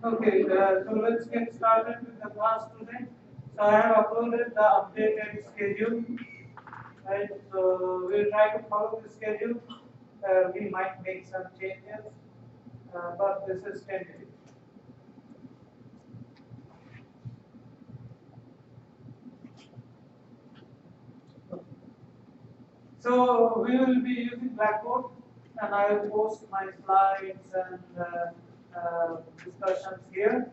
Okay, so let's get started with the class today. So I have uploaded the updated schedule. Right, so we'll try to follow the schedule. We might make some changes, but this is tentative. So we will be using Blackboard, and I will post my slides and discussions here.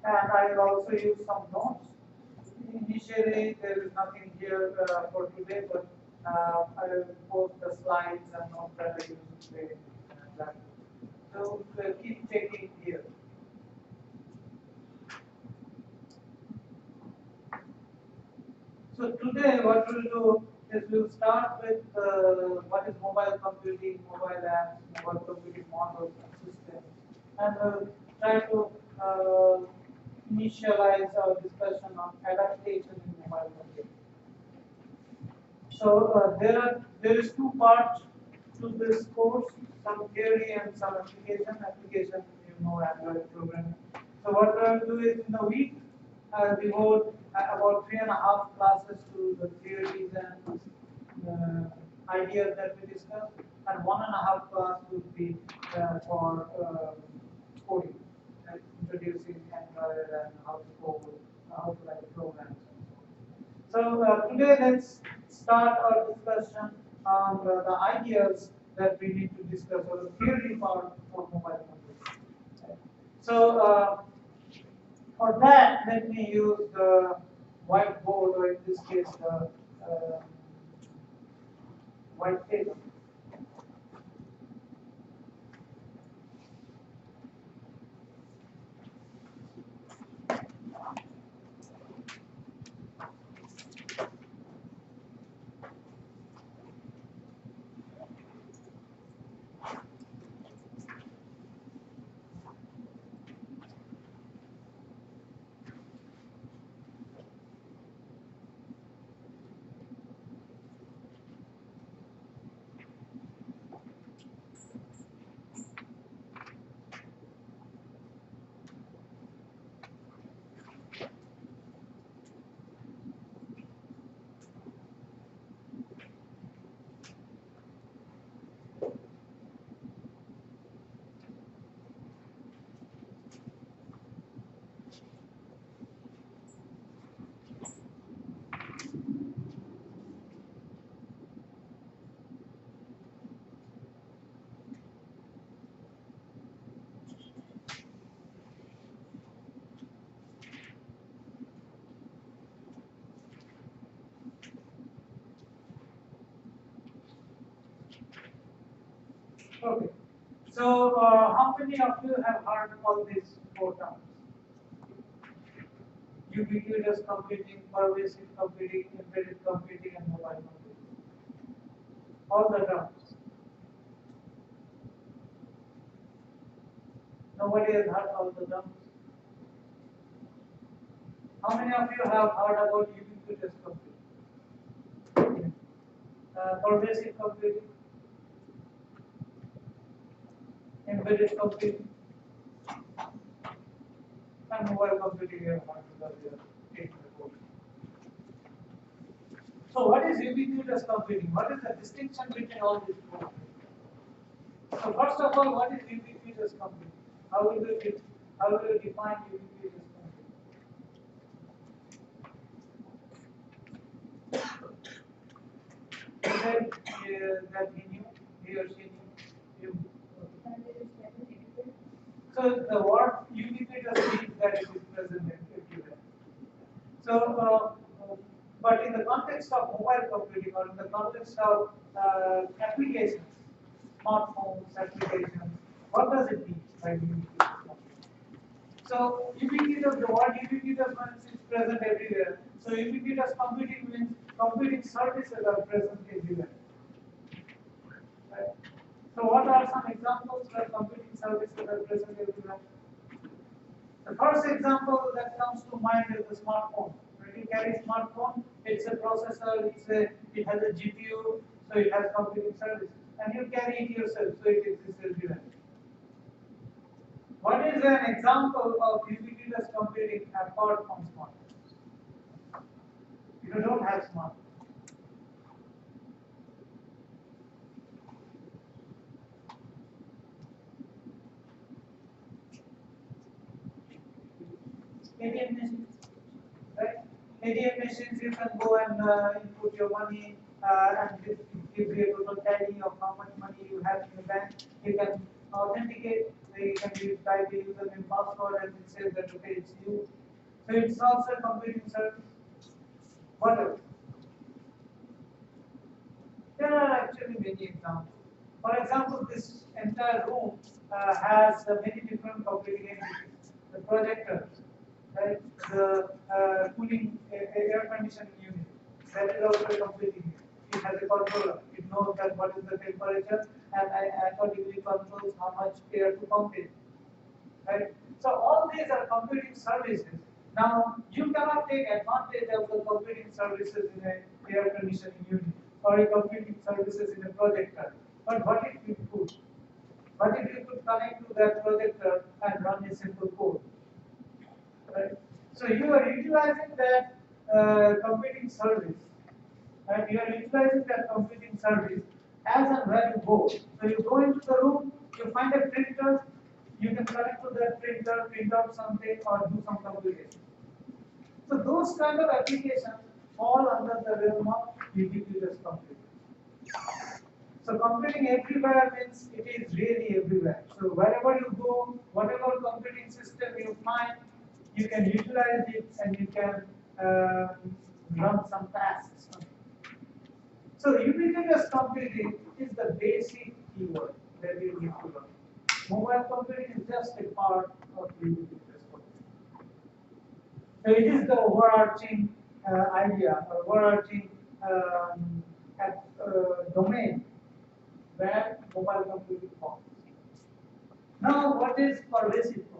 And I will also use some notes. Initially, there is nothing here for today, but I will post the slides and notes that I use today. So keep checking here. So today, what we'll do is we'll start with what is mobile computing, mobile apps, mobile computing models and systems, and we'll try to initialize our discussion on adaptation in mobile computing. So there is two parts to this course, some theory and some application. Application, you know, Android programming. So what we'll do is in a week, devote about 3.5 classes to the theories and ideas that we discussed, and 1.5 class would be for coding, like introducing Android and how to code, how to write programs. So today let's start our discussion on the ideas that we need to discuss, or the theory part of mobile computing. Okay. So for that, let me use the whiteboard, or in this case, the white paper. Okay. So, how many of you have heard all these four terms? Ubiquitous computing, pervasive computing, embedded computing, and mobile computing. All the terms. Nobody has heard all the terms. How many of you have heard about ubiquitous computing? Pervasive computing, embedded computing, and mobile computing you have heard because you have taken the course. So what is ubiquitous computing? What is the distinction between all these four? So first of all, what is ubiquitous computing? How will you define ubiquitous computing? He said that he or she knew. So the word ubiquitous means that it is present everywhere. So, but in the context of mobile computing or in the context of applications, smartphones, applications, what does it mean by ubiquitous computing? So, ubiquitous, the word ubiquitous means it's present everywhere. So, ubiquitous computing means computing services are present everywhere. Right? So, what are some examples where computing services are present everywhere? The first example that comes to mind is the smartphone. When you carry a smartphone, it's a processor, it has a GPU, so it has computing services. And you carry it yourself, so it exists everywhere. What is an example of ubiquitous computing apart from smartphones? You don't have smartphones. ATM machines, right? ATM machines, you can go and input your money and it gives you a total tally of how much money you have in your bank. You can authenticate, you can type the username password and it says that okay, it's you. So it's also a computing service. What else? There are actually many examples. For example, this entire room has many different computing entities. The projectors, right? The cooling air conditioning unit, that is also a computing unit. It has a controller. It knows that what is the temperature and accordingly controls how much air to pump in. Right? So all these are computing services. Now you cannot take advantage of the computing services in a air conditioning unit or a computing services in a projector. But what if you could? What if you could connect to that projector and run a simple code? Right? So you are utilizing that computing service, and you are utilizing that computing service as and when you go. So you go into the room, you find a printer, you can connect to that printer, print out something, or do some computation. So those kind of applications fall under the realm of ubiquitous computing. So computing everywhere means it is really everywhere. So wherever you go, whatever computing system you find, you can utilize it and you can run some tasks. So ubiquitous computing is the basic keyword that you need to learn. Mobile computing is just a part of ubiquitous computing. So it is the overarching idea, or overarching domain where mobile computing falls. Now, what is pervasive computing?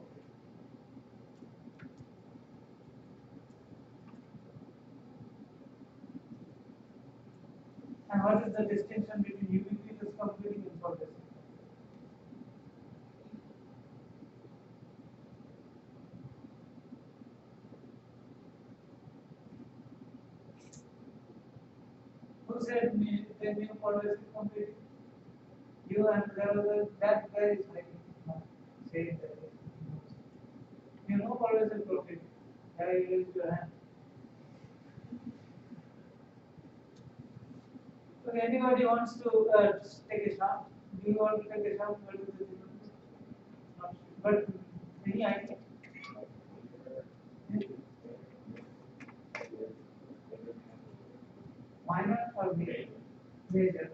And what is the distinction between ubiquitous computing and pervasive computing? Who said they knew pervasive computing? You and there was that guy is like saying that. You know pervasive computing. Yeah, you raise your hand. So anybody wants to take a shot? Do you want to take a shot? What is the difference? Not sure. But any idea? Minor or major? Major.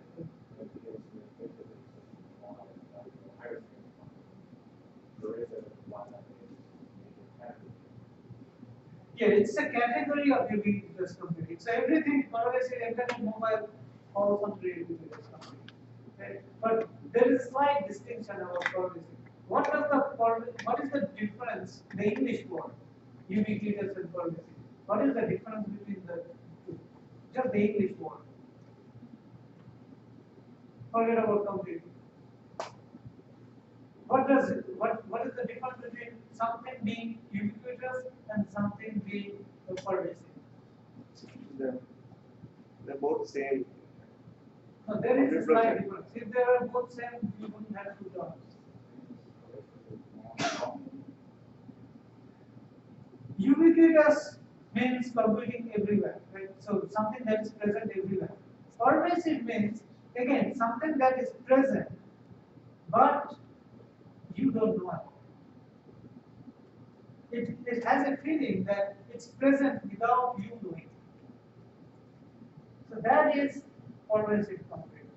Yeah, it's a category of ubiquitous computing. So everything, pervasive internet, mobile, falls under ubiquitous computing. Right? But there is slight distinction about pervasive. What is the difference? The English word, ubiquitous and pervasive. What is the difference between the two? Just the English word. Forget about computing. What is the difference between something being ubiquitous and something being pervasive? They're, they're both same. No, there is a slight difference. If they are both same, you wouldn't have two terms. Ubiquitous means computing everywhere, right? So something that is present everywhere. Pervasive means, again, something that is present, but you don't know it. It has a feeling that it's present without you knowing. So that is pervasive computing.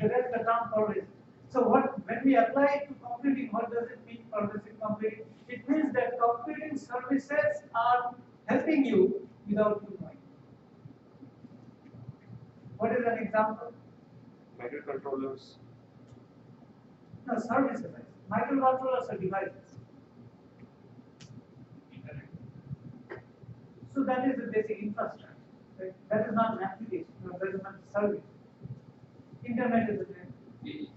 That is the term pervasive. So when we apply it to computing, what does it mean pervasive computing? It means that computing services are helping you without you knowing. What is an example? Microcontrollers. No, services. Microcontrollers are devices. So that is the basic infrastructure. Right? That is not an application. No, that is not a service. Internet is a thing.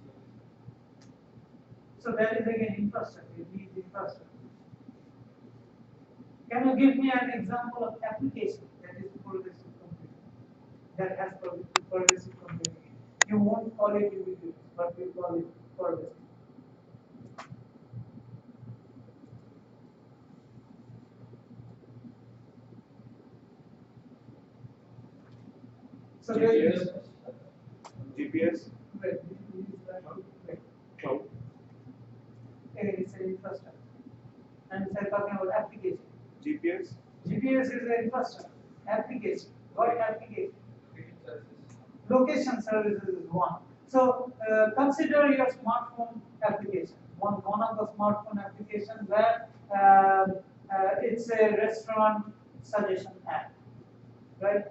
So that is again infrastructure. It needs infrastructure. Can you give me an example of application that is pervasive computing? That has pervasive computing. You won't call it ubiquitous, but you call it pervasive. So GPS. GPS. Right. Cloud. It's an infrastructure. And it's talking about application. GPS. GPS is an infrastructure. Application. What application? Location services is one. So consider your smartphone application. One of the smartphone applications where it's a restaurant suggestion app, right?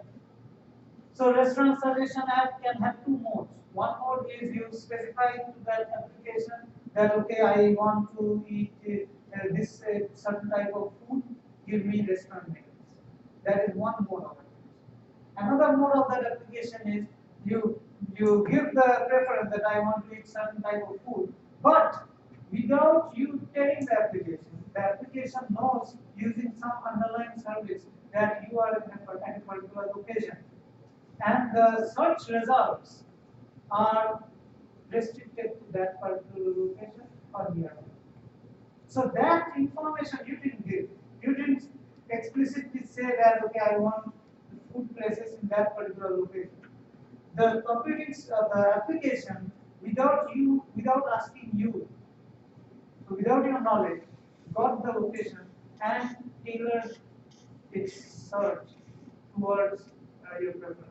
So restaurant suggestion app can have two modes. One mode is you specify to that application that okay, I want to eat this certain type of food. Give me restaurant menus. That is one mode of it. Another mode of that application is you give the preference that I want to eat certain type of food, but without you telling the application knows using some underlying service that you are at a particular location, and the search results are restricted to that particular location or nearby. So that information you didn't give. You didn't explicitly say that okay, I want the food places in that particular location. The the application, without asking you, so without your knowledge, got the location and tailored its search towards your preferences.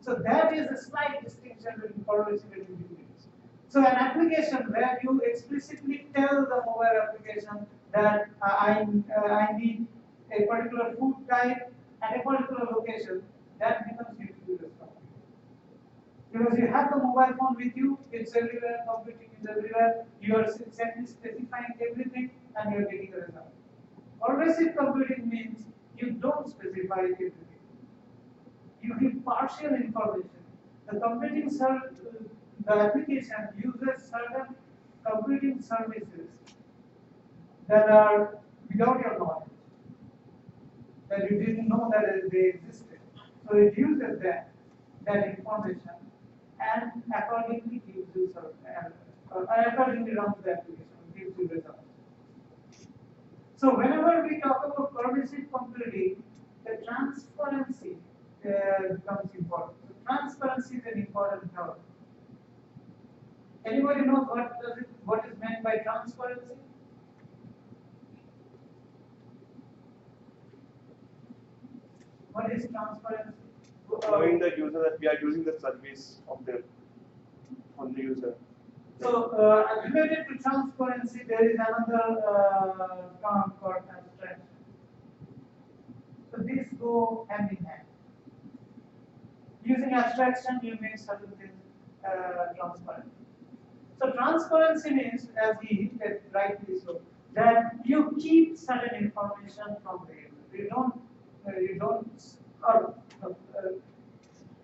So that is a slight distinction between pervasive and ubiquitous. So an application where you explicitly tell the mobile application that I need a particular food type at a particular location, that becomes ubiquitous computing. Because you have the mobile phone with you, it's everywhere, computing is everywhere, you are simply specifying everything and you are getting a result. Pervasive computing means you don't specify everything. You give partial information. The application uses certain computing services that are without your knowledge, that you didn't know that they existed. So it uses that information and accordingly gives you accordingly runs the application, gives you results. So whenever we talk about pervasive computing, the transparency becomes important. So transparency is an important term. Anybody knows what is meant by transparency? What is transparency? Knowing the user that we are using the service of the from the user. So related to transparency, there is another term called abstraction. go hand in hand. Using abstraction, you make certain things transparent. So transparency means, as he said rightly so, that you keep certain information from the user. You don't, or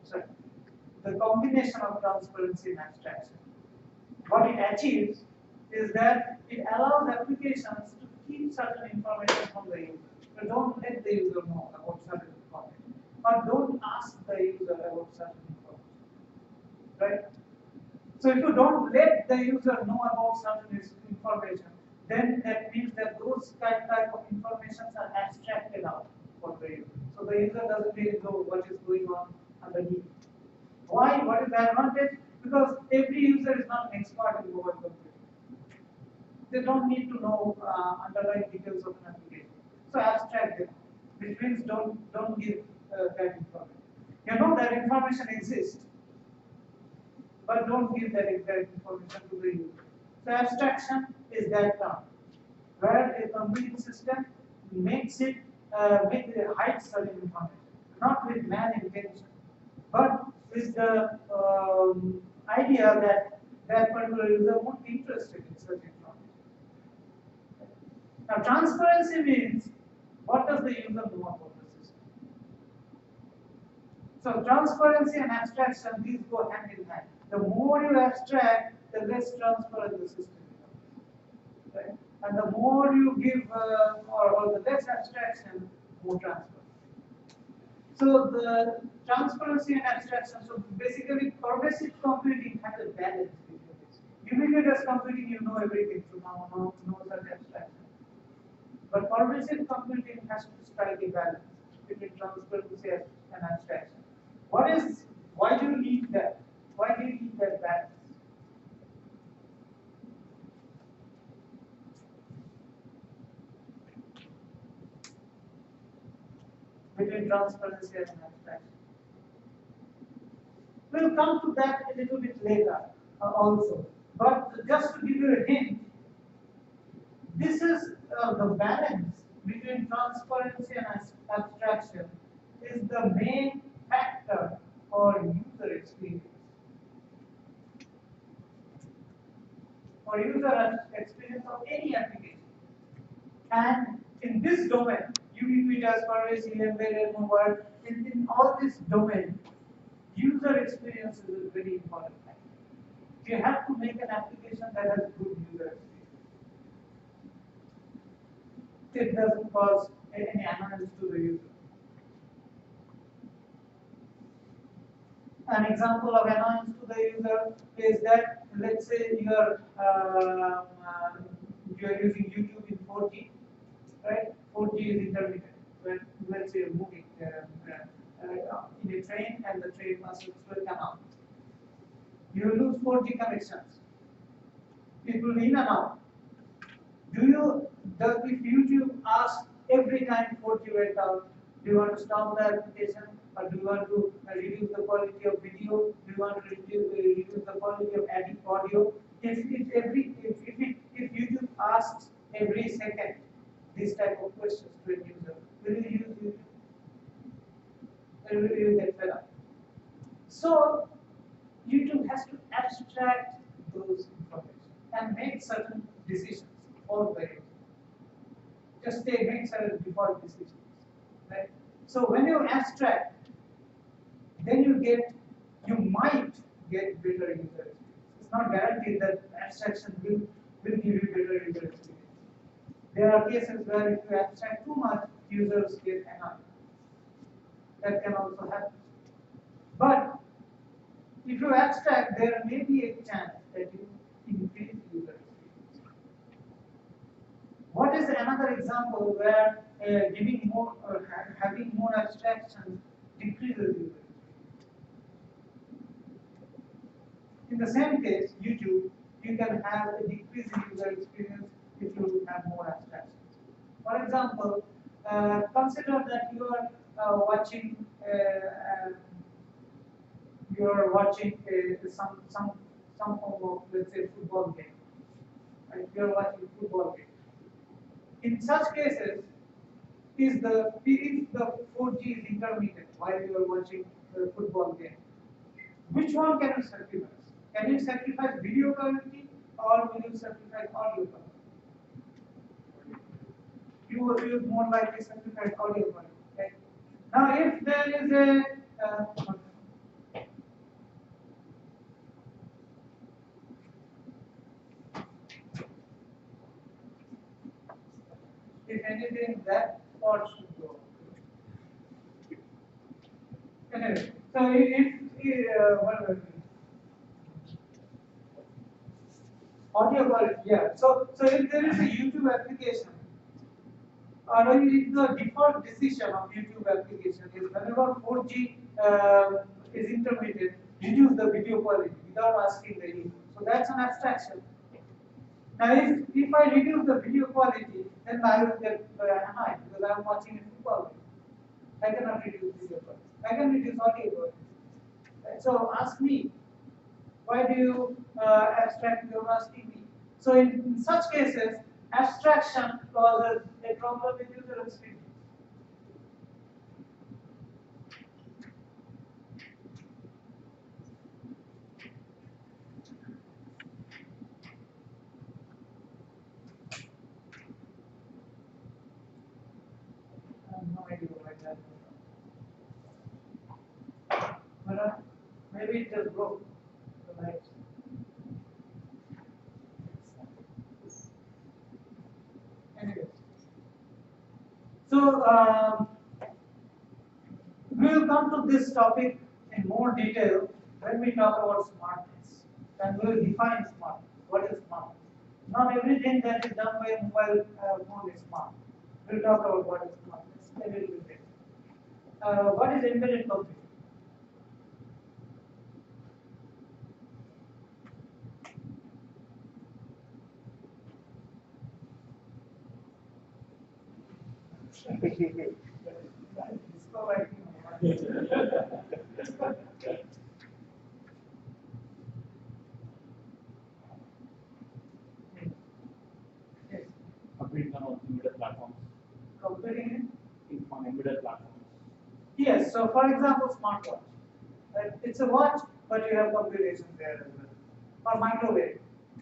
sorry, the combination of transparency and abstraction. What it achieves is that it allows applications to keep certain information from the user. So don't let the user know about certain information, or don't ask the user about certain information, right? So if you don't let the user know about certain information, then that means that those type of informations are abstracted out for the user. So the user doesn't really know what is going on underneath. Why? What is the advantage? Because every user is not an expert in mobile computing. They don't need to know underlying details of an application. So abstract them, which means don't give that information. You know that information exists, but don't give that exact information to the user. So abstraction is that term, where a computing system makes it hides certain information, not with malintention, but with the idea that that particular user won't be interested in such information. Now, transparency means what does the user know about the system? So, transparency and abstraction, these go hand in hand. The more you abstract, the less transparent the system becomes. Right? And the more you give, or the less abstraction, more transparent. So, the transparency and abstraction, so basically, pervasive computing has a balance between this. Ubiquitous computing, you know everything, so now no such abstraction. But pervasive computing has to strike a balance between transparency and abstraction. Why do you need that? Why do you need that balance? Between transparency and abstraction. We'll come to that a little bit later also. But just to give you a hint, this is the balance between transparency and abstraction is the main factor for user experience. For user experience of any application. And in this domain, ubiquitous, pervasive, embedded, mobile, in all this domain, user experience is a very important factor. You have to make an application that has good user experience. It doesn't cause any annoyance to the user. An example of annoyance to the user is that, let's say you are using YouTube in 4G, right? 4G is intermittent. When, let's say you're moving in a train and the train passes through a canal, you lose 4G connections. It will be in and out. If YouTube asks every time 4G went out, do you want to stop the application, or do you want to reduce the quality of video? Do you want to reduce the quality of audio? If YouTube asks every second this type of questions to a user, will you use YouTube? Or will you get fed up? So YouTube has to abstract those information and make certain decisions for the user. Just make certain default decisions, right? So when you abstract, then you might get better user experience. It's not guaranteed that abstraction will give you better user experience. There are cases where if you abstract too much, users get annoyed. That can also happen. But if you abstract, there may be a chance that you increase user experience. What is another example where giving more or having more abstraction decreases user experience? In the same case, YouTube, you can have a decrease in user experience if you have more abstraction. For example, consider that you are watching some form of, let's say, football game. Right? You are watching football game. In such cases, if the 4G is intermittent while you are watching the football game, which one can you sacrifice? Can you sacrifice video quality or will you sacrifice audio quality? You will more likely sacrifice audio quality. Okay? Now, if there is if anything, that part should go. Anyway, so what was it? Audio quality, yeah. So if there is a YouTube application, or if the default decision of YouTube application is whenever 4G is intermittent, reduce the video quality without asking the user. So that's an abstraction. Now, if I reduce the video quality, then I will get annoyed because I am watching a football game. I cannot reduce video quality. I can reduce audio quality. Right? So ask me, why do you abstract? You're asking me. So in such cases, abstraction causes a problem with user experience. I have no idea why that was. But maybe it just broke the lights. Anyways. So we will come to this topic in more detail when we talk about smartness. And we will define smartness. What is smartness? Not everything that is done by a mobile phone is smart. We will talk about what is smartness a little bit later. What is embedded computing? Disco lighting. Yes. Computing on embedded platforms. Computing On embedded platforms. Yes, so for example, smartwatch. Right? It's a watch, but you have computation there as well. Or microwave.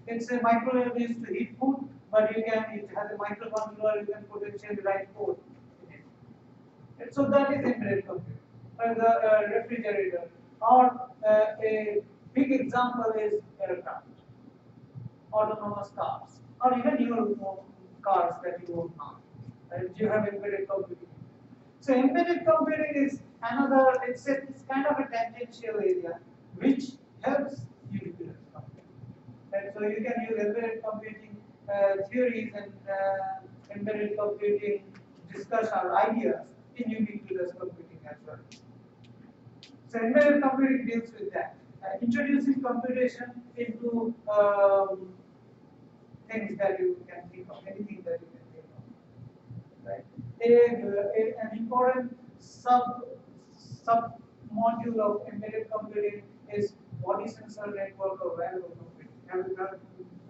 It's a microwave used to heat food, but it has a microcontroller, you can potentially write code in it. And so that is embedded computing. Or the refrigerator. Or a big example is aircraft, autonomous cars, or even your cars that you own now. Right? You have embedded computing. So embedded computing is another, it's kind of a tangential area which helps ubiquitous computing. Right? So you can use embedded computing theories and embedded computing discuss our ideas in ubiquitous computing as well. So embedded computing deals with that, introducing computation into things that you can think of, anything that you can think of. Right? An important sub module of embedded computing is body sensor network or wearable computing. Have you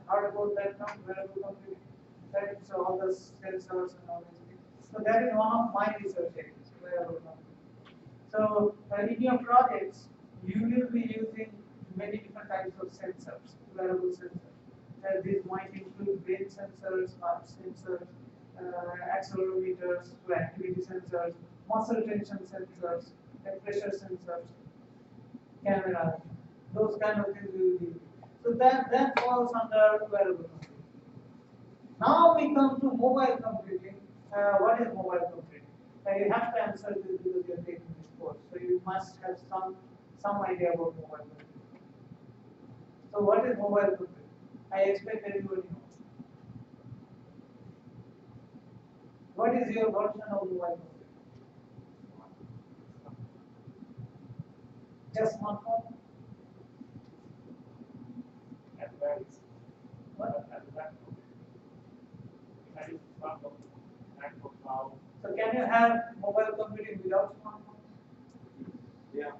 heard about that term, wearable computing? Right? So all the sensors and all these things. So that is one of my research areas, wearable computing. So in your projects, you will be using many different types of sensors, wearable sensors. These might include weight sensors, heart sensors, accelerometers, activity sensors, muscle tension sensors, pressure sensors, cameras, those kind of things we will use. So that falls under wearable computing. Now we come to mobile computing. What is mobile computing? You have to answer this because you are taking this course. So you must have some idea about mobile computing. So what is mobile computing? I expect everybody knows. What is your version of mobile computing? Just smartphone? Advanced. What? Advanced. That is smartphone. Macbook now. So can you have mobile computing without smartphone? Yeah.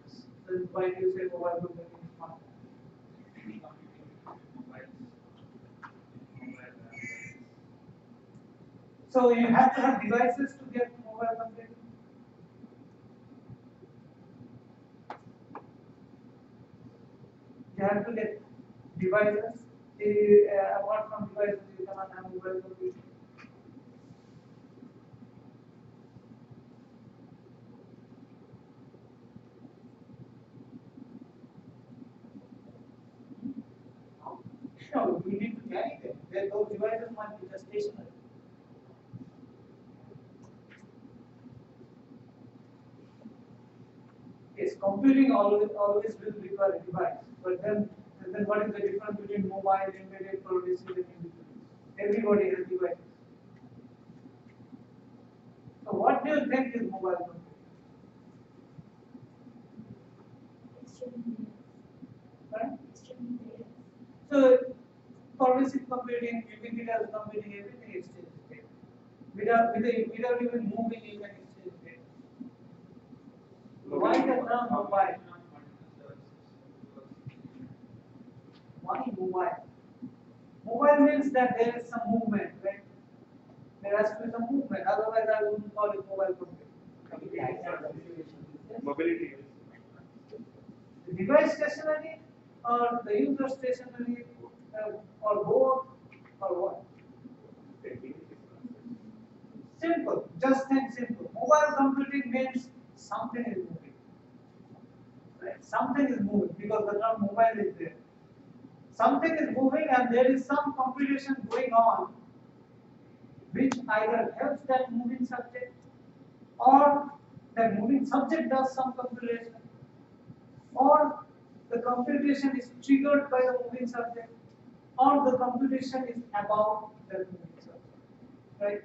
So why do you say mobile computing is smartphone? So you have to have devices to get mobile mobile computing? You have to get devices. Apart from devices, you cannot have mobile computing. No, you need to carry them. Those devices must be just stationary. Yes, computing always will require a device. But then what is the difference between mobile, embedded, pervasive, and individual? Everybody has devices. So what do you think is mobile computing? Right? So pervasive computing, ubiquitous computing, everything exchanges data. Without even moving, you can exchange data. Why the term mobile? Why mobile? Mobile means that there is some movement, right? There has to be some movement, otherwise I wouldn't call it mobile computing. Mobility. The device stationary or the user stationary or both or what? Simple, just think simple. Mobile computing means something is moving. Right? Something is moving because the term mobile is there. Something is moving and there is some computation going on which either helps that moving subject or that moving subject does some computation or the computation is triggered by the moving subject or the computation is about the moving subject. Right?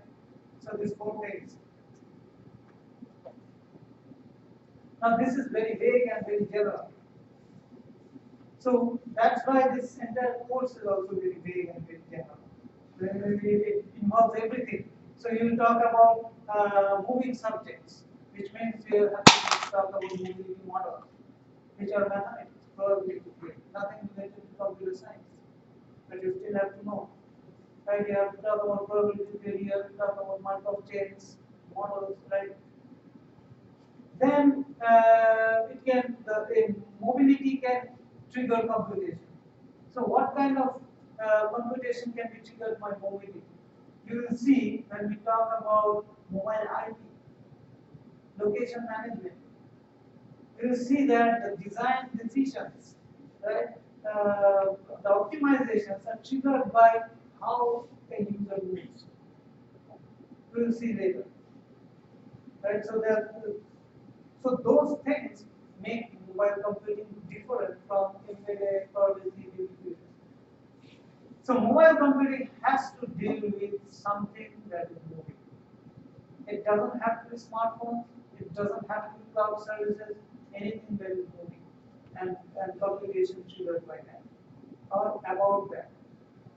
So these four things. Now this is very vague and very general. So that's why this entire course is also very vague and very general. It involves everything. So you will talk about moving subjects, which means you have to talk about mobility models, which are mathematics, probability theory, nothing related to computer science. But you still have to know. Right? You have to talk about probability theory, you have to talk about Markov chains, models, right? Then the mobility can trigger computation. So what kind of computation can be triggered by mobility? You will see when we talk about mobile IP, location management, you will see that the design decisions, right, the optimizations are triggered by how a user moves. We will see later. Right, so those things make mobile computing different from embedded or distributed. So mobile computing has to deal with something that is moving. It doesn't have to be smartphones, it doesn't have to be cloud services, anything that is moving and computation triggered by that or about that.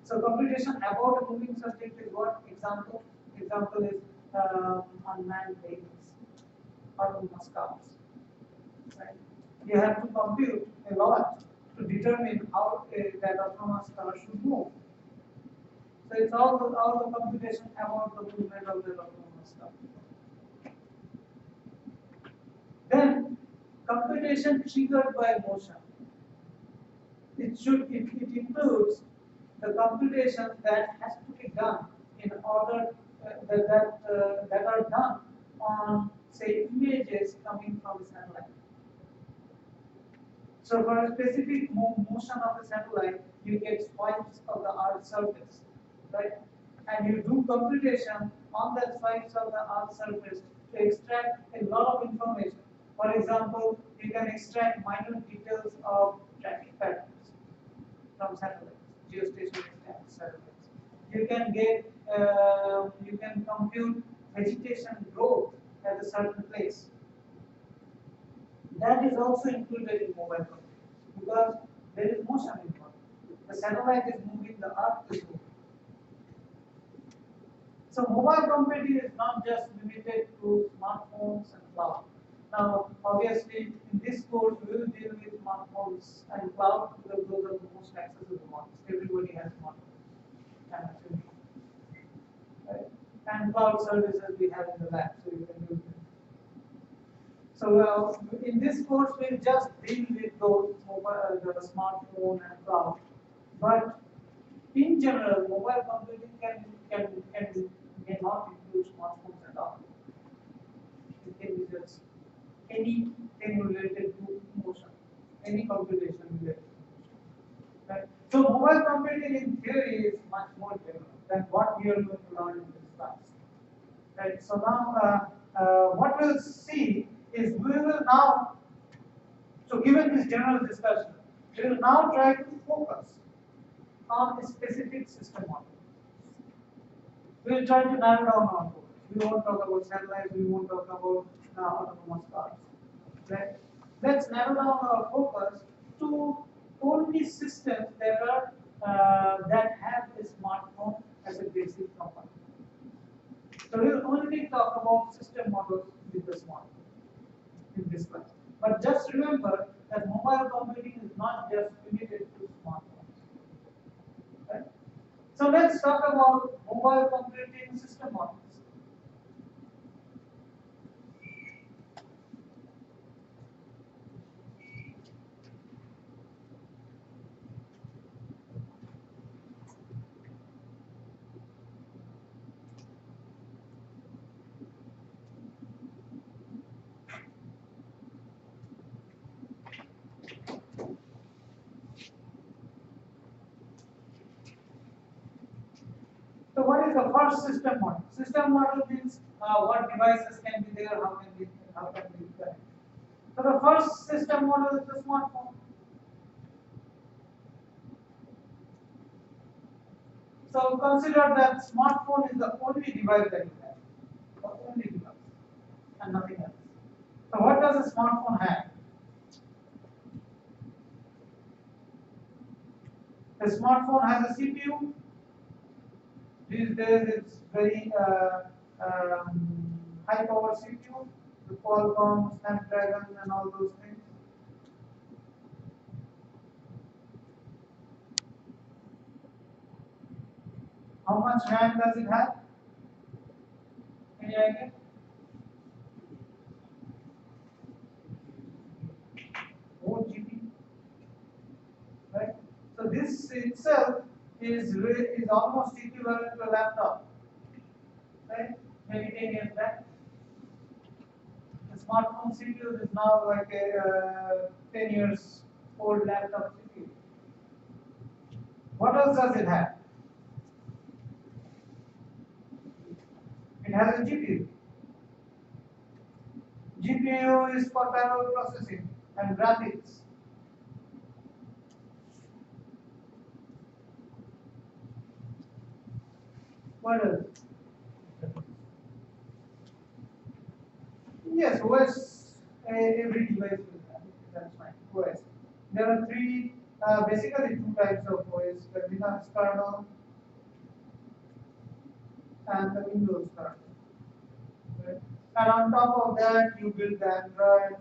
So computation about a moving subject is what? Example? Example is unmanned vehicles, autonomous cars. Right? You have to compute a lot to determine how that autonomous car should move. So it's all the computation about the movement of the autonomous car. Then computation triggered by motion. It includes the computation that has to be done in order that are done on, say, images coming from a satellite. So for a specific motion of the satellite, you get swipes of the Earth's surface, right? And you do computation on that swipes of the Earth's surface to extract a lot of information. For example, you can extract minor details of traffic patterns from satellites, geostationary satellites. You can compute vegetation growth at a certain place. That is also included in mobile computing because there is motion involved. The satellite is moving, the Earth is moving. So mobile computing is not just limited to smartphones and cloud. Now, obviously, in this course, we will deal with smartphones and cloud because those are the most accessible ones. Everybody has smartphones. Right? and cloud services we have in the lab, so you can use them. So in this course, we'll just deal with those mobile, the smartphone and cloud. But in general, mobile computing may not include smartphones at all. It can be just anything related to motion, any computation related to motion. Right? So mobile computing in theory is much more general than what we are going to learn in this class. Right? So now what we'll see is we will now, so given this general discussion, we will now try to focus on a specific system model. We will try to narrow down our focus. We won't talk about satellites, we won't talk about autonomous cars. Right? Let's narrow down our focus to only systems that are that have a smartphone as a basic component. So we will only talk about system models with the smartphone in this class. But just remember that mobile computing is not just limited to smartphones. Right? So let's talk about mobile computing system models. So what is the first system model? System model means what devices can be there, how can be connected. So the first system model is the smartphone. So consider that smartphone is the only device that you have, the only device, and nothing else. So what does a smartphone have? A smartphone has a CPU. These days it's very high power CPU, the Qualcomm, Snapdragon and all those things. How much RAM does it have? Any idea? What GB? Right? So this itself is almost equivalent to a laptop. Right? Maybe 10 years back. The smartphone CPU is now like a 10 years old laptop CPU. What else does it have? It has a GPU. GPU is for parallel processing and graphics. What else? Yes, OS, every device will have it. That's fine. OS. There are basically two types of OS: the Linux kernel and the Windows kernel. Right? And on top of that, you build Android,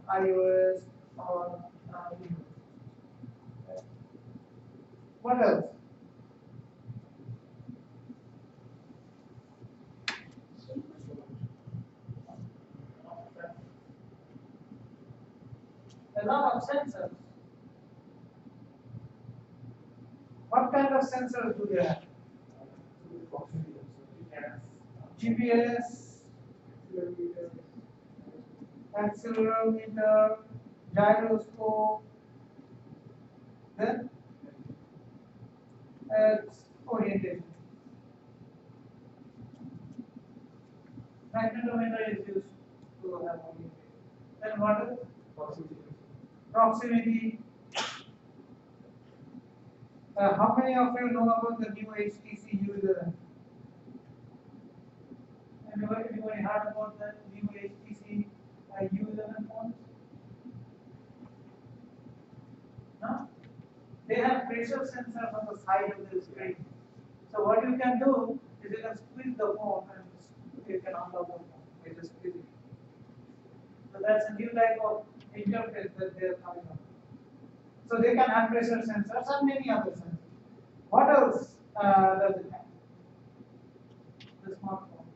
iOS, or Windows. Right? What else? A lot of sensors. What kind of sensors do they have? GPS, accelerometer, gyroscope, then orientation. Magnetometer is used to have orientation. Then what else? Proximity. How many of you know about the new HTC U11? Anybody heard about the new HTC U11 phones? No? They have pressure sensors on the side of the screen. So what you can do is you can squeeze the phone and you can unlock the phone by just squeezing it. So that's a new type of interface that they are coming up with. So they can have pressure sensors and many other sensors. What else does it have? the smartphone.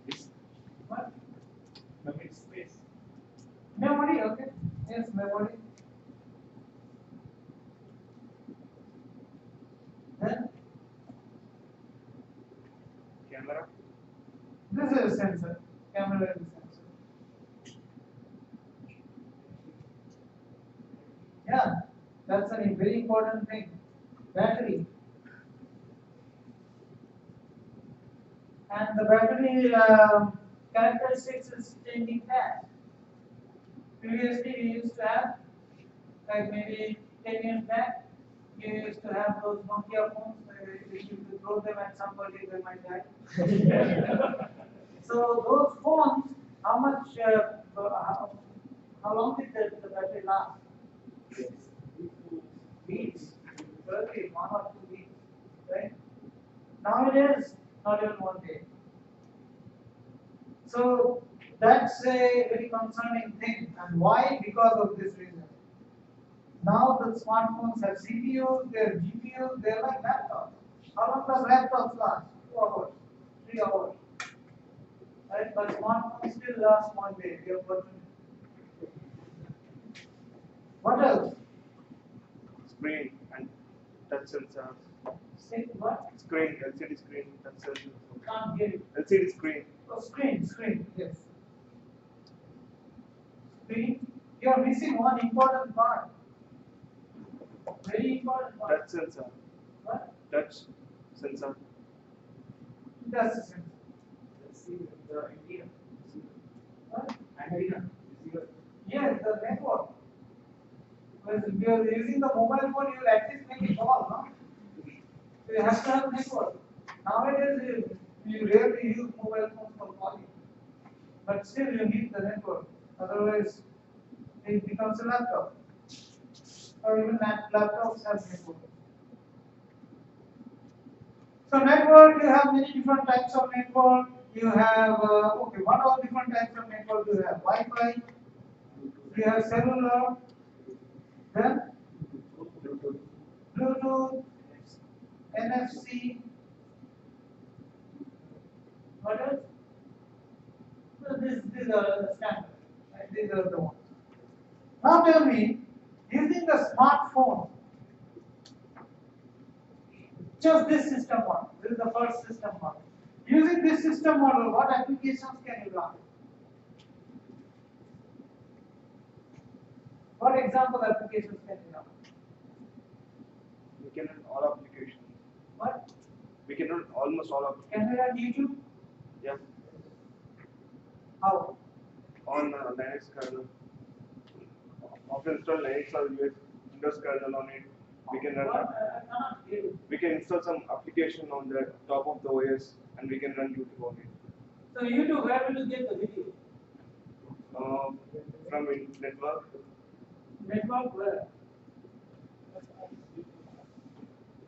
This What? memory space. Memory, okay. Yes, memory. Then Camera. this is a sensor. Camera is a sensor. Yeah, that's a very important thing. Battery. And the battery characteristics is changing fast. Previously, we used to have, like maybe 10 years back, you used to have those Nokia phones where if you could throw them at somebody, they might die. So those phones, how much, how long did the battery last? Weeks, probably 1 or 2 weeks, right? Nowadays, not even 1 day. So that's a very concerning thing, and why? Because of this reason. Now the smartphones have CPUs, they have GPUs, they're like laptops. How long does laptops last? 2 hours, 3 hours. Right? But smartphones still last 1 day. They have gotten. What else? Screen and touch sensors. Say what? Screen, LCD screen, touch sensors. Can't get it. LCD screen. Oh, screen, yes. Screen. You are missing one important part. Very important part. Touch sensor. What? Touch sensor. That's the sensor. Let's see the idea. What? Antenna. Yes, the network. Because if you are using the mobile phone, you will at least make a call, no? So you have to have network. Nowadays, you rarely use mobile phones for calling. But still, you need the network. Otherwise, it becomes a laptop. Or even laptops have network. So network, you have many different types of network. You have, okay, what all different types of network do you have? Wi-Fi, you have cellular, then Bluetooth, NFC, what else? So these are the standard, right? These are the ones. Now tell me, using the smartphone, just this system model, this is the first system model. Using this system model, what applications can you run? What example applications can you run? We can run all applications. What? We can run almost all applications. Can we run YouTube? Yeah. How? On Linux kernel. Often install Linux or Windows kernel on it. We can run. What? I cannot hear you. We can install some application on the top of the OS and we can run YouTube on it. So YouTube, where will you get the video? From network. Network where?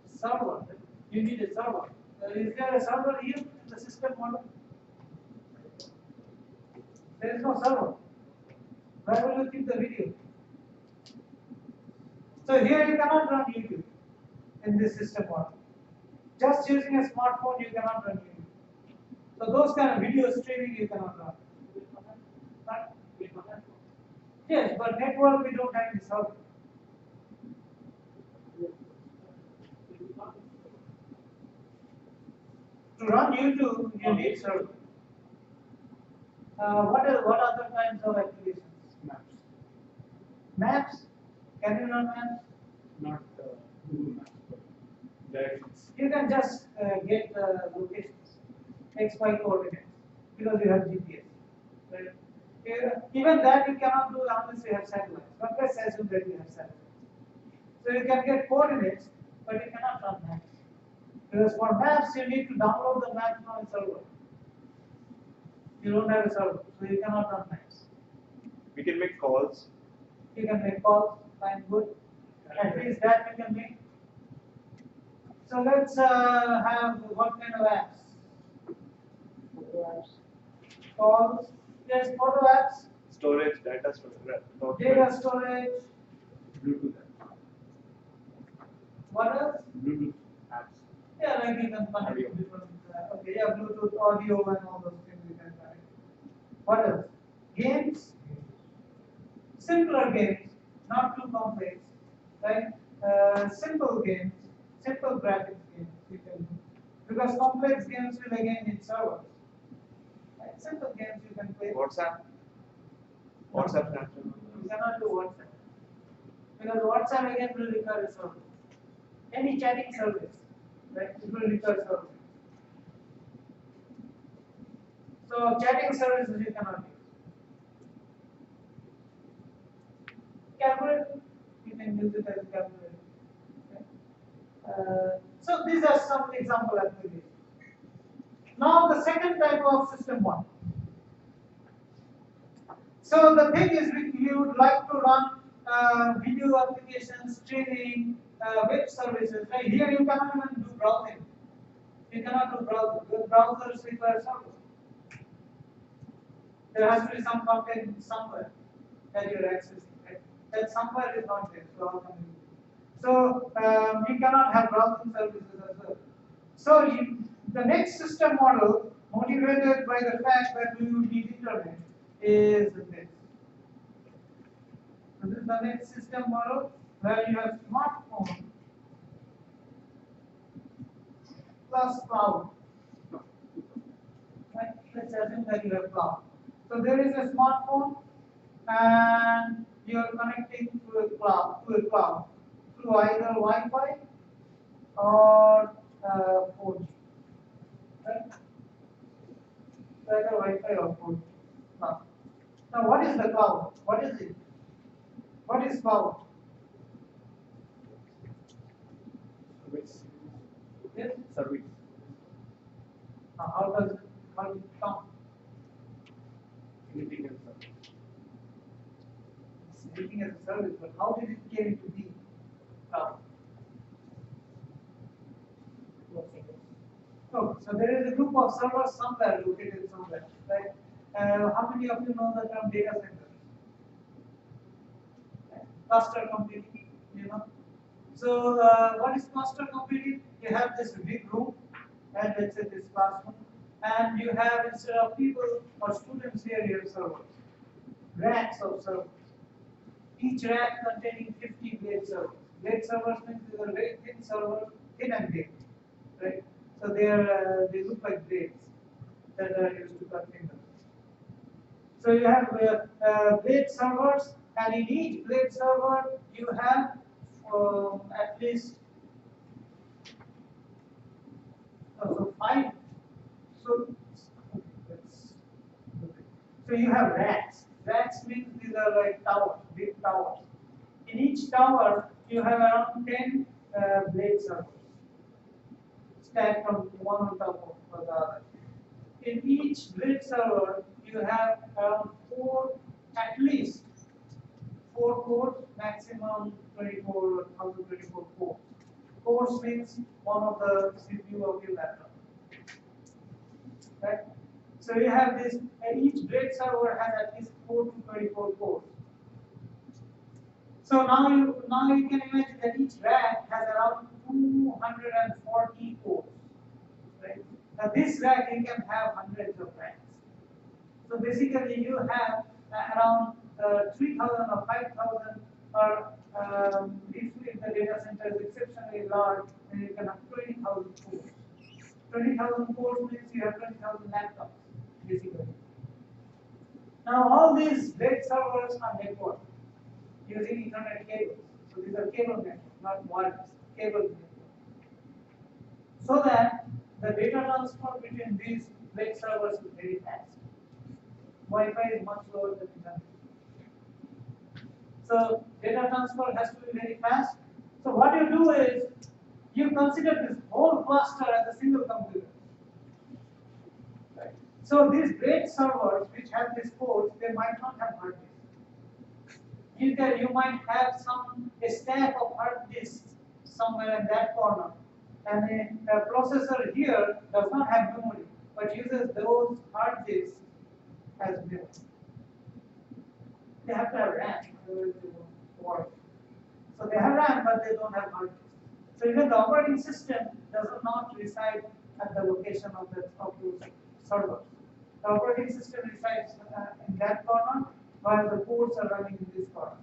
Server. You need a server. Is there a server here in the system model? There is no server. Where will you keep the video? So here you cannot run YouTube in this system model. Just using a smartphone you cannot run YouTube. So those kind of video streaming you cannot run. But- Yes, but network we don't have any server. To run YouTube, you need server. What other kinds of applications? Maps. Maps? Can you run maps? Not Google Maps, but directions. You can just get locations, X, Y coordinates, because you have GPS. Right? Even that you cannot do unless you have satellites. But let's assume that you have satellites. So you can get coordinates, but you cannot run maps. Because for maps, you need to download the map from a server. You don't have a server, so you cannot run maps. We can make calls. You can make calls, fine, good. At least that you can make. So let's have what kind of apps? Photo apps. Calls. Yes, photo apps. Storage, data storage. Data storage. Bluetooth. What else? Bluetooth apps. Yeah, like you can connect Audio. different, okay, yeah, Bluetooth, audio, and all those things you can connect. What else? Games, simpler games, not too complex, right? Simple games, simple graphics games you can do. Because complex games will again need servers. Right? Simple games you can play. WhatsApp. WhatsApp, Snapchat. You cannot do WhatsApp. Because WhatsApp again will require a server. Any chatting service, right? It will require server. So chatting services you cannot use. Calculator, you can use it as a calculator. Okay? So these are some example applications. Now the second type of system one. So the thing is, you would like to run video applications, streaming, web services. Right here, you cannot even do browsing. You cannot do browsing. The browsers require servers. There has to be some content somewhere that you're accessing. Right? That somewhere is not there. So how can you do it? So you cannot have browsing services as well. So the next system model, motivated by the fact that we will need internet, is this. So this is the next system model where you have smartphone plus cloud. Right? Let's assume that you have cloud. So there is a smartphone and you are connecting to a cloud through either Wi-Fi or 4G. Right? So either Wi-Fi or 4G. Now what is the cloud? What is it? What is cloud? Service. Yes? Service. How does it come? Anything else? Service. It's making as a service, but how did it get into being? Cloud. Oh, so there is a group of servers somewhere located somewhere, right? How many of you know the term data center? Cluster computing, you know. So what is cluster computing? You have this big room, and let's say this classroom, and you have, instead of people or students here, you have servers, racks of servers. Each rack containing 50 blade servers. Blade servers means these are very thin servers, thin and big, right? So they look like blades that are used to cut fingers. So you have blade servers, and in each blade server you have at least so 5. So so you have racks. Racks means these are like towers, big towers. In each tower you have around 10 blade servers stacked from one on top of the other. In each blade server, you have around at least 4 cores, maximum 24 cores. Cores means one of the CPU of your laptop. Right? So you have this, and each blade server has at least 4 to 24 cores. So now you can imagine that each rack has around 240 cores. Right? Now this rack you can have hundreds of racks. So basically you have around 3,000 or 5,000, or if the data center is exceptionally large, then you can have 20,000 cores. 20,000 cores means you have 20,000 laptops, basically. Now all these blade servers are networked using Ethernet cables. So these are cable networks, not wireless, cable networks. So that the data transfer between these blade servers is very fast. Wi-Fi is much slower than Ethernet. So data transfer has to be very fast. So what you do is you consider this whole cluster as a single computer. Right. So these blade servers which have these ports, they might not have hard disks. You might have a stack of hard disks somewhere in that corner, and a processor here does not have memory, but uses those hard disks as memory. They have to have RAM, otherwise they won't work. So they have RAM, but they don't have hard disks. So even the operating system does not reside at the location of those servers. The operating system resides in that corner, while the ports are running in this corner.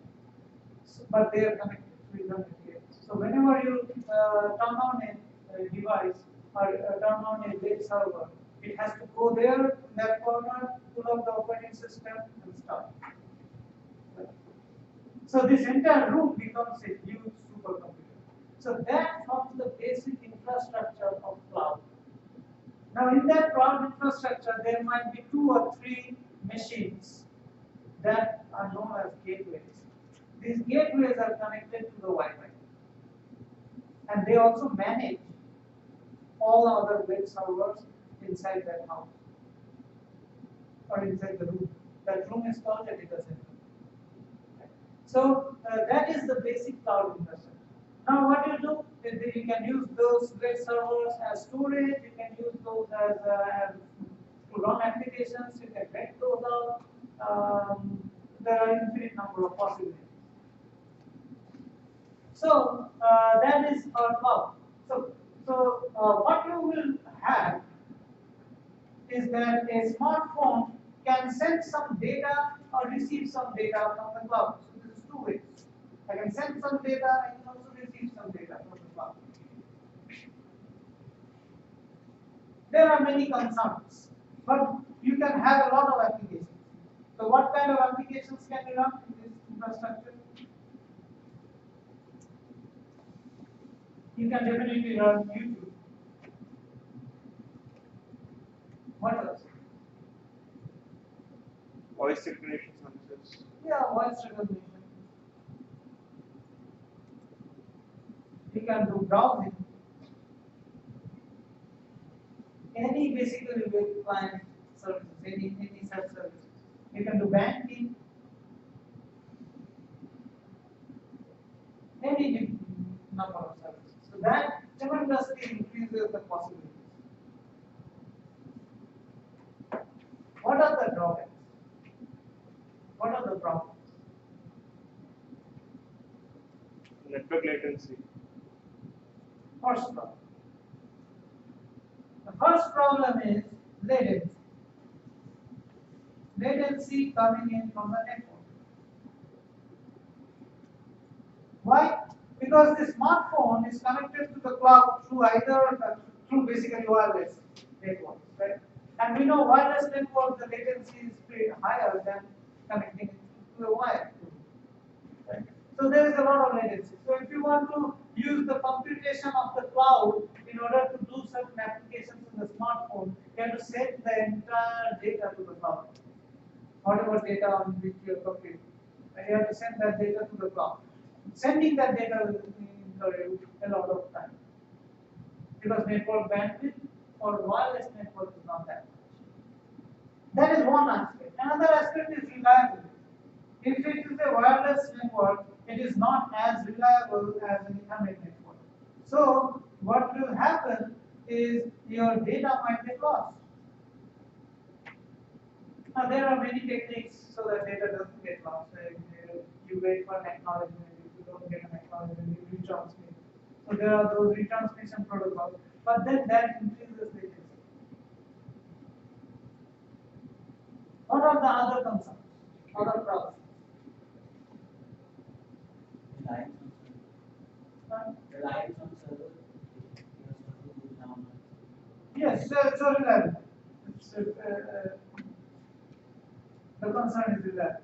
So, but they are connected to Ethernet. So whenever you turn on a device or turn on a web server, it has to go there in that corner, pull up the operating system, and start. So this entire room becomes a huge supercomputer. So that forms the basic infrastructure of cloud. Now in that cloud infrastructure, there might be 2 or 3 machines that are known as gateways. These gateways are connected to the Wi-Fi. And they also manage all other web servers inside that house or inside the room. That room is called a data center. So that is the basic cloud infrastructure. Now what you do is that you can use those web servers as storage, you can use those as to run applications, you can back those out. There are infinite number of possibilities. So that is our cloud. So what you will have is that a smartphone can send some data or receive some data from the cloud. So this is 2 ways. I can send some data, I can also receive some data from the cloud. There are many concerns, but you can have a lot of applications. So what kind of applications can you run in this infrastructure? You can definitely run YouTube. What else? Voice recognition services. Yeah, voice recognition. You can do browsing. Any basically web client services, any such services. You can do banking. Any number of services. So that tremendously increases the possibilities. What are the drawbacks? What are the problems? Network latency. First problem. The first problem is latency. Latency coming in from the network. Why? Because the smartphone is connected to the cloud through through basically wireless networks, right? And we know wireless network, the latency is pretty higher than connecting it to a wire. Right? So there is a lot of latency. So if you want to use the computation of the cloud in order to do certain applications in the smartphone, you have to send the entire data to the cloud. Whatever data on which you are computing, and you have to send that data to the cloud. Sending that data will incur a lot of time because network bandwidth for wireless network is not that much. That is one aspect. Another aspect is reliability. If it is a wireless network, it is not as reliable as an Ethernet network. So what will happen is your data might get lost. Now there are many techniques so that data doesn't get lost. You wait for an acknowledgement. If you don't get an acknowledgement, you retransmit. So there are those retransmission protocols, but then that increases latency. What are the other concerns? Other problems? Reliance on server. Yes, so reliable. The concern is reliable.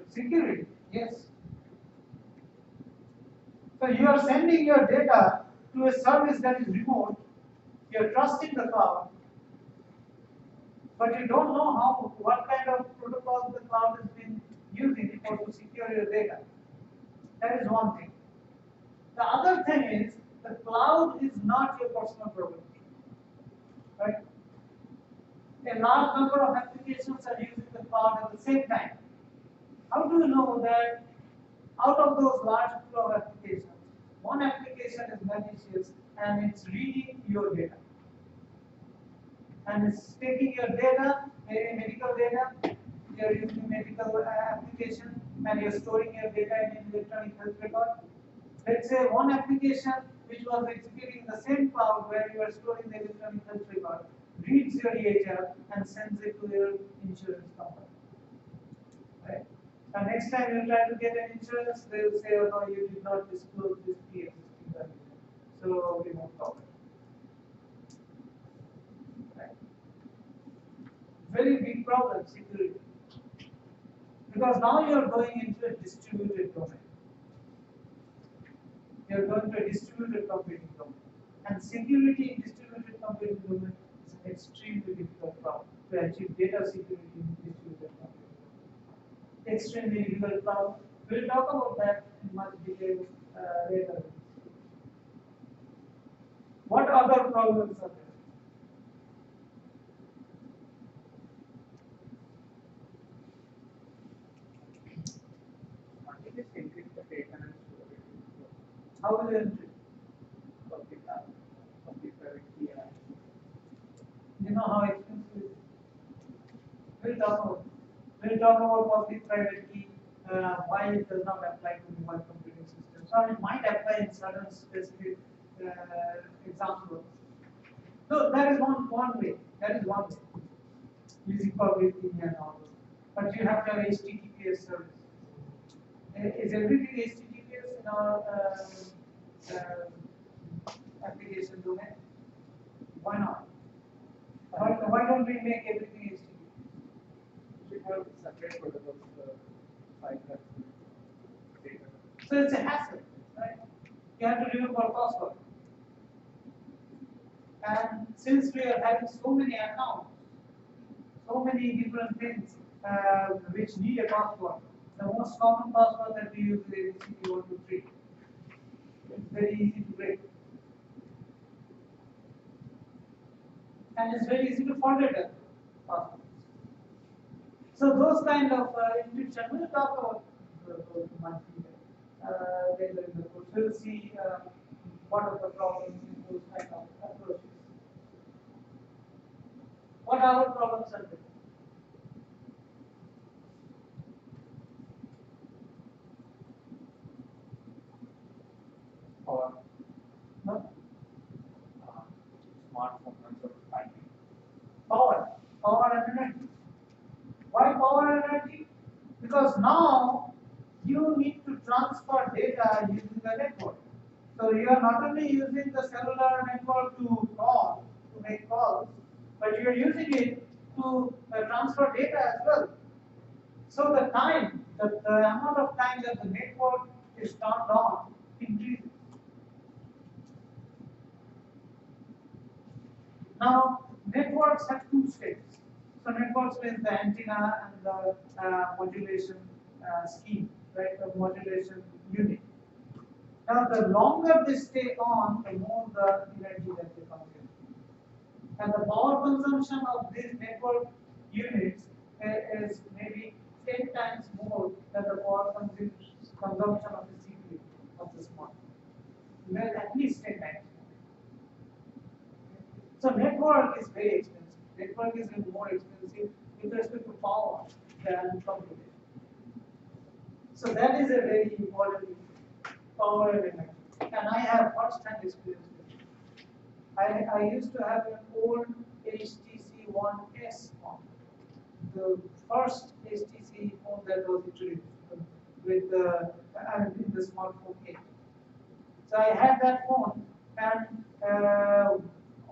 Security, yes. So you are sending your data to a service that is remote. You are trusting the cloud, but you don't know what kind of protocols the cloud has been using to secure your data. That is one thing. The other thing is the cloud is not your personal property, right? A large number of applications are using the cloud at the same time. How do you know that out of those large pool of applications, one application is malicious and it's reading your data? And it's taking your data, medical data, you're using medical application and you're storing your data in an electronic health record. let's say one application which was executing in the same cloud where you are storing the electronic health record, reads your EHR and sends it to your insurance company. Right? And next time you try to get an insurance, they will say, oh no, you did not disclose this pre-existing value. So we won't cover it. Right? Very big problem, security. Because now you are going into a distributed domain. You are going to a distributed computing domain. And security in distributed computing domain is an extremely difficult problem to achieve data security in distributed computing domain. Extremely difficult problem. We'll talk about that in much detail later. What other problems are there? It is encrypt the data and store it. How will you encrypt? Public private key and You know how expensive it is? We'll talk about public private key, why it does not apply to mobile computing systems. Or it might apply in certain specific examples. So that is one way. That is one way. Using public key and all those. But you have to have HTTPS service. Is everything HTTPS in our application domain? Why not? Why don't we make everything HTTPS? should have separate protocols for file data. So it's a hassle, right? You have to remember password. And since we are having so many accounts, so many different things which need a password, the most common password that we use is ABCD123. It's very easy to break. And it's very easy to forget it. Passwords. So those kind of encryption, we'll talk about those later in the course. We'll see what are the problems in those kind of approaches. What other problems are there? Or No? smartphone control battery. Power and energy. Why power and energy? Because now you need to transfer data using the network. So you are not only using the cellular network to call, to make calls, but you are using it to transfer data as well. So the time, the amount of time that the network is turned on increases. Now, networks have two states. So networks is the antenna and the modulation scheme, right? The modulation unit. Now, the longer they stay on, the more the energy that they consume. And the power consumption of these network units is maybe 10 times more than the power consumption of the CPU of the smartphone. Well, at least 10 times. So network is very expensive. Network is more expensive with respect to power than computation. So that is a very important issue, power and energy. And I have first-hand experience with it. I used to have an old HTC One S phone, the first HTC phone that was introduced with the smartphone age. So I had that phone, and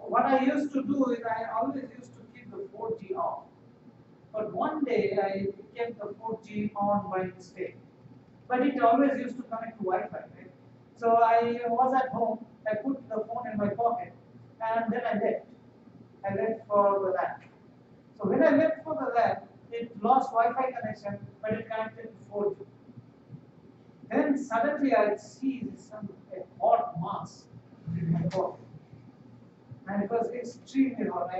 what I used to do is I always used to keep the 4G off. But one day I kept the 4G on by mistake. But it always used to connect to Wi-Fi, right? So I was at home, I put the phone in my pocket, and then I left. I left for the lab. So when I left for the lab, it lost Wi-Fi connection, but it connected to 4G. Then suddenly I see a hot mass in my pocket. And it was extremely hot.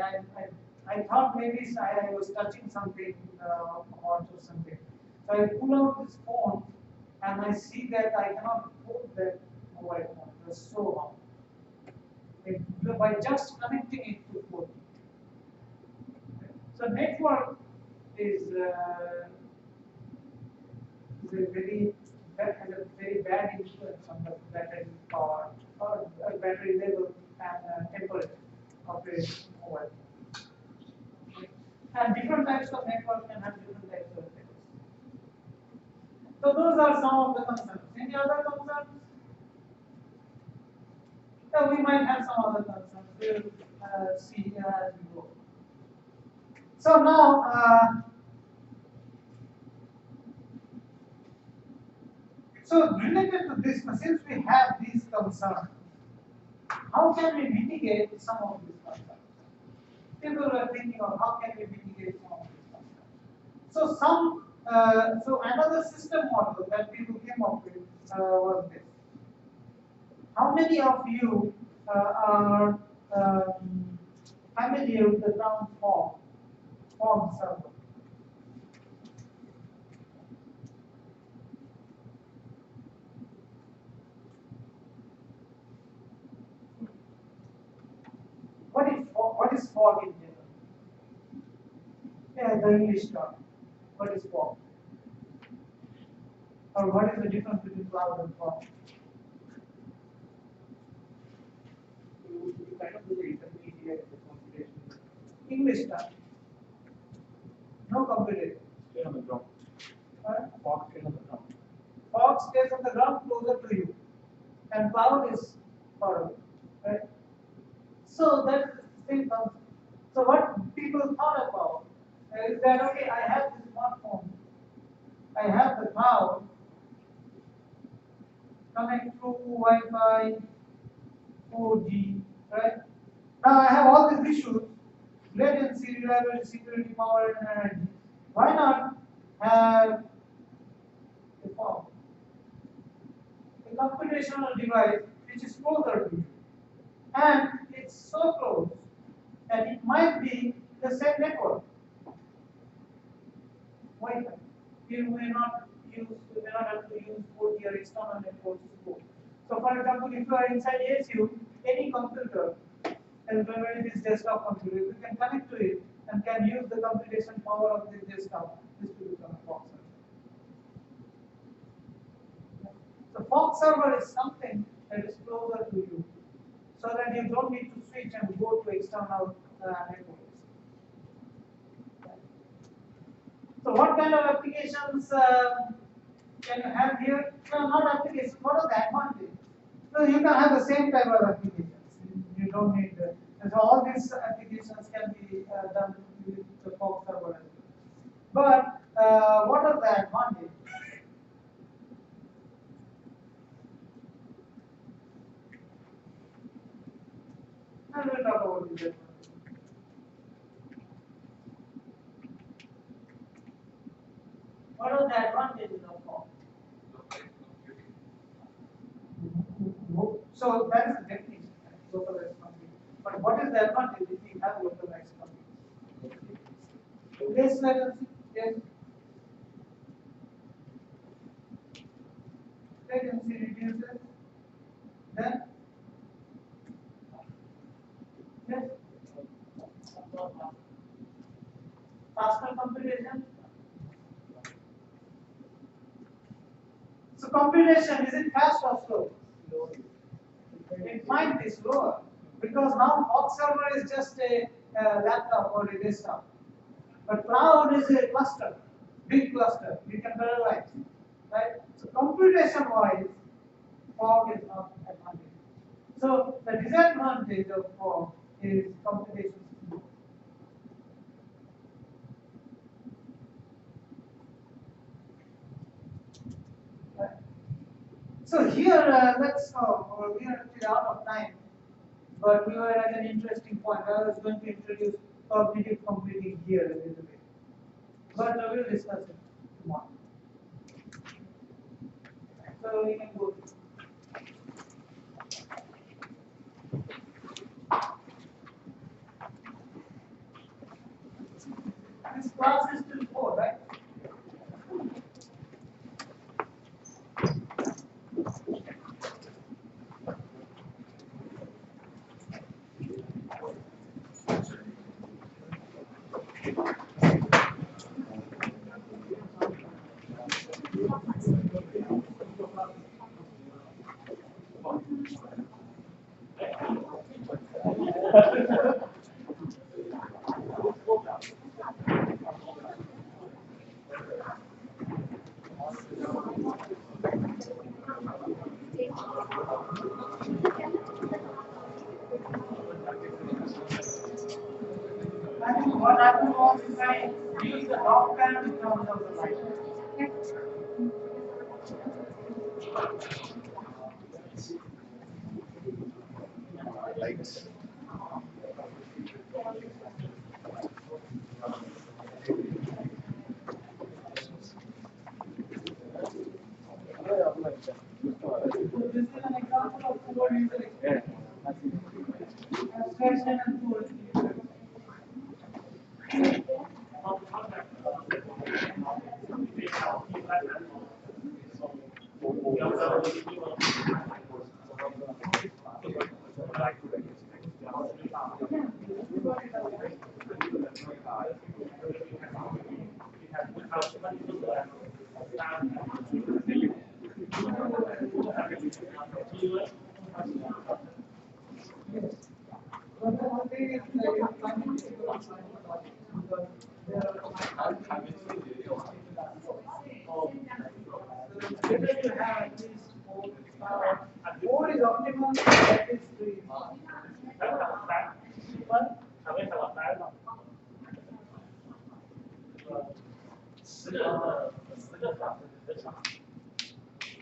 I thought maybe I was touching something hot or something. So I pull out this phone and I see that I cannot hold that mobile phone. It was so hot. By just connecting it to phone. So network is a very very bad influence on the battery power or battery level and temperature of a mobile. Okay. And different types of network can have different types of effects. So those are some of the concerns. Any other concerns? Yeah, we might have some other concerns. We'll see as we go. So now, so related to this, since we have these concerns, how can we mitigate some of these concerns? People are thinking of how can we mitigate some of these concerns. So another system model that people came up with was this. How many of you are familiar with the term fog server? What is fog in general? Yeah, the English term. What is fog? Or what is the difference between cloud and fog? You kind of do the intermediate computation. English term. No computation. Stay on the ground. Fog stay on the ground. Fog stays on the ground closer to you, and cloud is far away, right? So that's the same concept. So what people thought about is that okay, I have this smartphone, I have the cloud, connect through Wi-Fi, 4G, right? Now I have all these issues: latency, reliability, security, power, and energy. Why not have a fog? A computational device which is closer to you, and it's so close that it might be the same network. Wi-Fi. You may not have to use 4G or external networks to go. So, for example, if you are inside ASU, any computer, and whether it is desktop computer, you can connect to it and can use the computation power of this desktop. This will become a fog server. So fog server is something that is closer to you, so that you don't need to switch and go to external networks. So what kind of applications can you have here? No, not applications. What are the advantages? So you can have the same type of applications. You don't need and so all these applications can be done with the fog server as well. But what are the advantages? And we'll talk about these advantages. What are the advantages of fog? So that is the definition, localized computing. But what is the advantage if we have localized computing? Less latency, yes. Latency reduces. Then, yes. Faster computation. So computation, is it fast or slow? It might be slower because now fog server is just a laptop or a desktop, but cloud is a cluster, big cluster. You can parallelize, right? So computation wise, fog is not advantage. So the disadvantage of fog is computation speed. Right? So here, we are actually out of time, but we were at an interesting point. I was going to introduce cognitive computing here a little bit, but we will discuss it tomorrow. So we can go. This class is till 4, right? Lights. So this is an example of poor user experience. Abstraction and poor user experience. But the one thing is like it's something difficult to find because there are so it's better to have at least four. Four is optimal, at least three. But 10个法，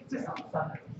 最少3人。